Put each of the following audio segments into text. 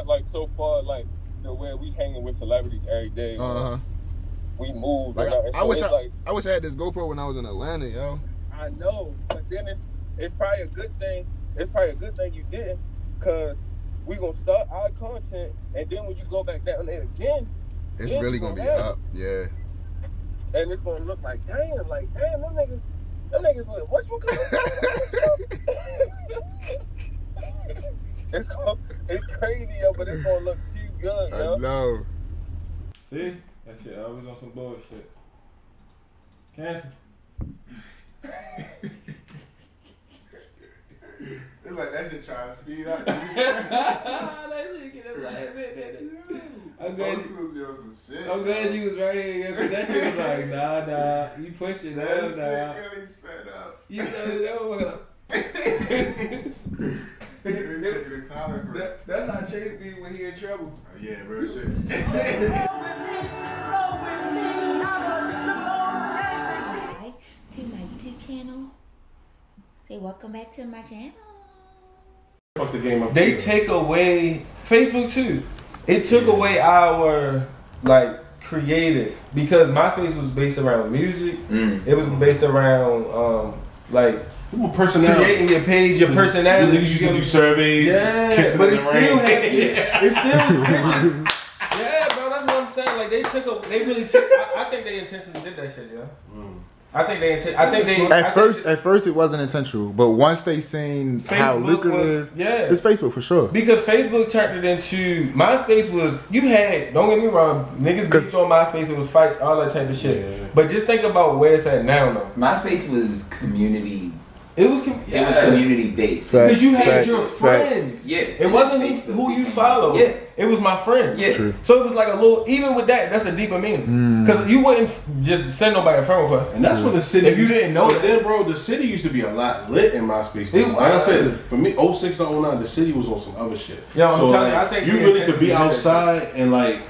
like so far like the way we hanging with celebrities every day. We move. Like I wish I had this GoPro when I was in Atlanta, yo. I know, but then it's probably a good thing. It's probably a good thing you didn't, cause we gonna start our content, and then when you go back down there again, it's really gonna be up, yeah. And it's gonna look like damn, them niggas with what's one It's crazy, yo, but it's gonna look too good, yo. I know. See? That shit always on some bullshit. Cancel. It's like that shit trying to speed up. That shit get us like I'm glad you was right here, cause that shit was like, nah, you pushed it down, That shit really sped up. You said it over. That's how Chase be when he in trouble. Yeah, real shit. To my YouTube channel. Say welcome back to my channel. Fuck the game up. They take away Facebook too. It took away our like creative because MySpace was based around music. It was based around like creating your page, your personality. You used to do surveys, kissing but in it the still rain. had it still was pictures. Yeah, bro, that's what I'm saying. Like they really took. I think they intentionally did that shit, yo. At first it wasn't intentional, but once they seen Facebook how lucrative, it's Facebook for sure. Because Facebook turned it into MySpace was you had. Don't get me wrong, niggas beefed on MySpace. It was fights, all that type of shit. Yeah. But just think about where it's at now, though. MySpace was community. It was community based. Because you had your friends. Yeah. It wasn't who you follow. Yeah. It was my friends. Yeah. True. So it was like a little, even with that, that's a deeper meaning. Because you wouldn't just send nobody a friend request. And that's when the city. If you didn't know it. Then, bro, the city used to be a lot lit in MySpace. Like I said, for me, 06 to 09, the city was on some other shit. Yo, so I'm telling like, you, I think you really could be outside and like,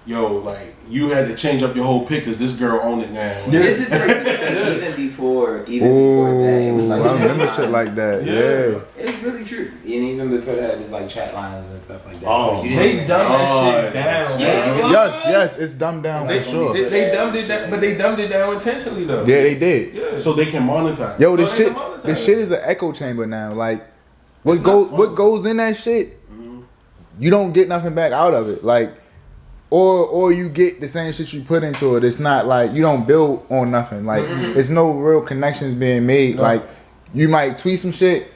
yo, like you had to change up your whole pic because this girl owned it now. Yeah. This is crazy because even before that, it was like I remember shit like that. Yeah. It's really true. And even before that, it was like chat lines and stuff like that. Oh, so they dumbed that shit down. Yes, it's dumbed down for sure. They dumbed it down, but they dumbed it down intentionally though. Yeah, they did. Yeah. So they can monetize. Yo, this shit is an echo chamber now. Like, what goes in that shit, you don't get nothing back out of it. Like, or you get the same shit you put into it. It's not like you don't build on nothing. Like, there's no real connections being made. No. Like, you might tweet some shit.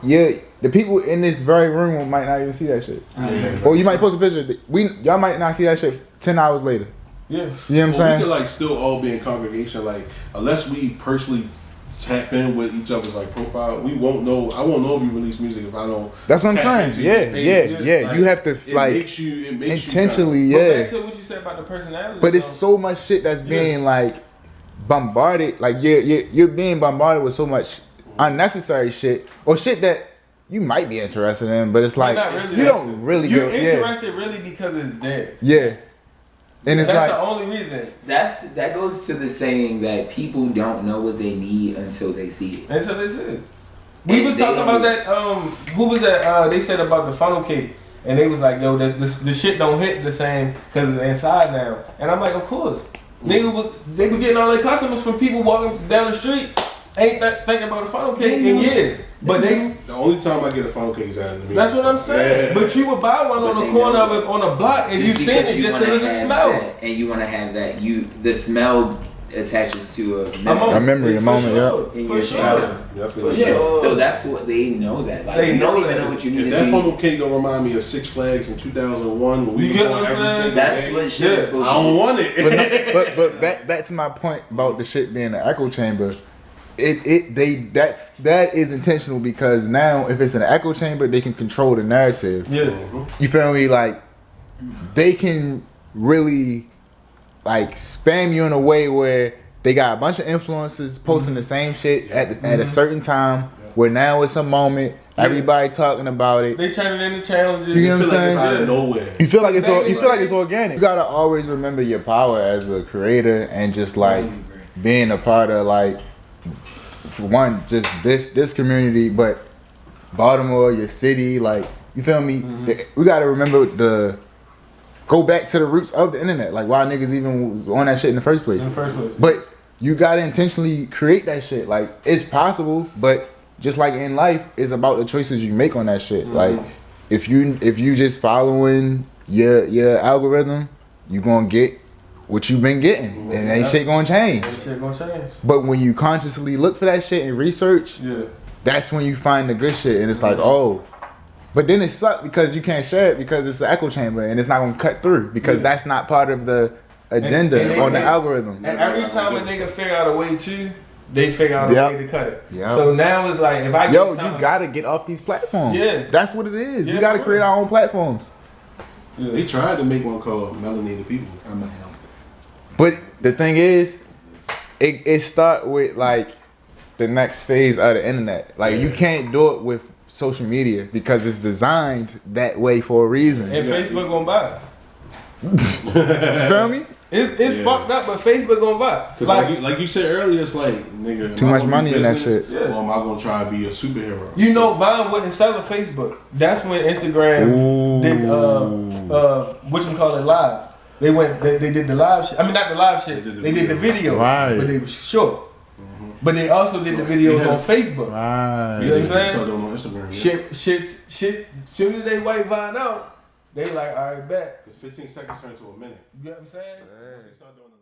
Yeah, the people in this very room might not even see that shit. Or you might post a picture. Y'all might not see that shit 10 hours later. Yeah, you know what I'm saying? We could like still all be in congregation. Like, unless we personally tap in with each other's like profile, we won't know. I won't know if you release music if I don't. That's what I'm saying. Yeah. Like, you have to like it makes intentionally. You But back to what you said about the personality. But it's so much shit that's being like bombarded. Like you're being bombarded with so much unnecessary shit or shit that you might be interested in, but it's like really you don't really. You're interested really because it's there. Yeah. And it's that's like the only reason. That goes to the saying that people don't know what they need until they see it. Until they see it. We was talking about that. Who was that? They said about the funnel cake, and they was like, "Yo, the shit don't hit the same because it's inside now." And I'm like, "Of course, they was getting all their customers from people walking down the street, ain't thinking about a funnel cake in years." But the only time I get a funnel cake is out in the music. That's what I'm saying. Yeah. But you would buy one on the corner of it on a block, and you seen it just because of the smell. And you want to have that. The smell attaches to a memory, a moment, in your shit. So that's what they know that. Like, they don't even know what you need to do. That funnel cake don't remind me of Six Flags in 2001 when we you get what I'm saying? That's what shit is supposed to be. I don't want it. but back to my point about the shit being an echo chamber. That is intentional because now if it's an echo chamber, they can control the narrative. Yeah. You feel me? Like they can really like spam you in a way where they got a bunch of influencers posting the same shit at a certain time where now it's a moment. Everybody talking about it. They turn it into challenges. You know what I'm saying? It's out of nowhere. You feel like it's organic. You gotta always remember your power as a creator and just like being a part of like, for one, just this community, but Baltimore, your city, like You feel me? We gotta remember go back to the roots of the internet. Like why niggas even was on that shit in the first place. But you gotta intentionally create that shit. Like it's possible, but just like in life, it's about the choices you make on that shit. Like if you just following your algorithm, you gonna get what you've been getting, and ain't shit gonna change. But when you consciously look for that shit and research, that's when you find the good shit, and it's like, oh. But then it sucks because you can't share it because it's an echo chamber and it's not gonna cut through because that's not part of the agenda on the algorithm. And every time a nigga figure out a way to, they figure out a way to cut it. So now it's like if I get you gotta get off these platforms. Yeah, that's what it is. We gotta create our own platforms. They tried to make one called Melanated People. But the thing is, it start with like the next phase of the internet. Like you can't do it with social media because it's designed that way for a reason. And Facebook gonna buy it. You feel me? It's fucked up, but Facebook gonna buy it. Like you said earlier, it's like, nigga, too much money in that shit. Or am I gonna try to be a superhero? You know, Vine wouldn't sell to Facebook. That's when Instagram did whatchamacallit live. They did the live shit. I mean, not the live shit. They did the video, right? But they was short. But they also did the videos on Facebook. Right. You know what I'm saying? Started doing on Instagram. Shit. Soon as they wipe Vine out, they like, all right, bet. Because 15 seconds turned to a minute. You know what I'm saying? Once they start doing